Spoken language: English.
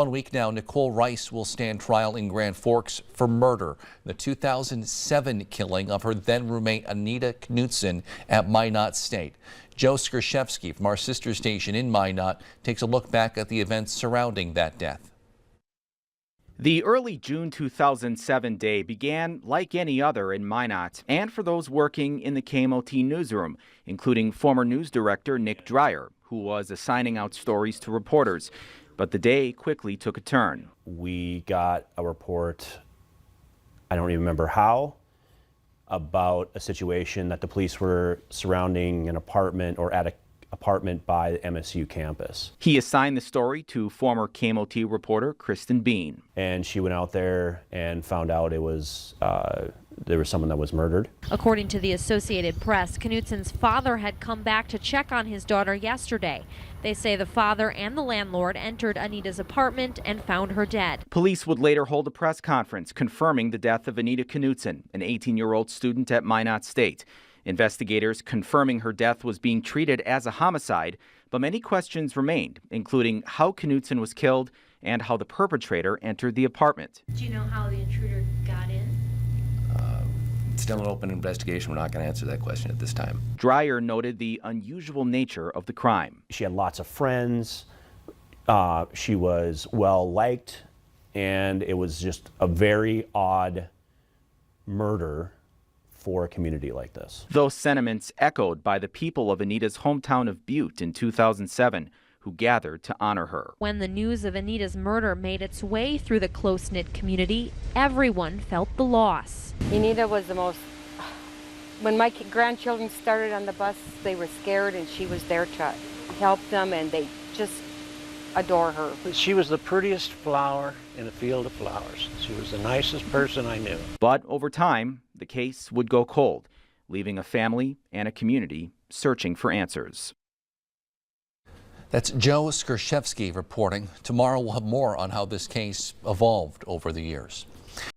1 week now, Nicole Rice will stand trial in Grand Forks for murder, the 2007 killing of her then roommate Anita Knutson at Minot State. Joe Skrzyszewski from our sister station in Minot takes a look back at the events surrounding that death. The early June 2007 day began like any other in Minot and for those working in the KMOT newsroom, including former news director Nick Dreyer, who was assigning out stories to reporters. But the day quickly took a turn. We got a report, I don't even remember how, about a situation that the police were surrounding an apartment or at an apartment by the MSU campus. He assigned the story to former KMOT reporter Kristen Bean. And she went out there and found out it was there was someone that was murdered. According to the Associated Press, Knutson's father had come back to check on his daughter yesterday. They say the father and the landlord entered Anita's apartment and found her dead. Police would later hold a press conference confirming the death of Anita Knutson, an 18-year-old student at Minot State. Investigators confirming her death was being treated as a homicide, but many questions remained, including how Knutson was killed and how the perpetrator entered the apartment. Do you know how the intruder got in? It's still an open investigation. We're not going to answer that question at this time. Dreyer noted the unusual nature of the crime. She had lots of friends, she was well liked, and it was just a very odd murder for a community like this. Those sentiments echoed by the people of Anita's hometown of Butte in 2007, who gathered to honor her. When the news of Anita's murder made its way through the close-knit community, everyone felt the loss. Anita was the most, when my grandchildren started on the bus, they were scared and she was there to help them, and they just adore her. She was the prettiest flower in a field of flowers. She was the nicest person I knew. But over time, the case would go cold, leaving a family and a community searching for answers. That's Joe Skrzyszewski reporting. Tomorrow we'll have more on how this case evolved over the years.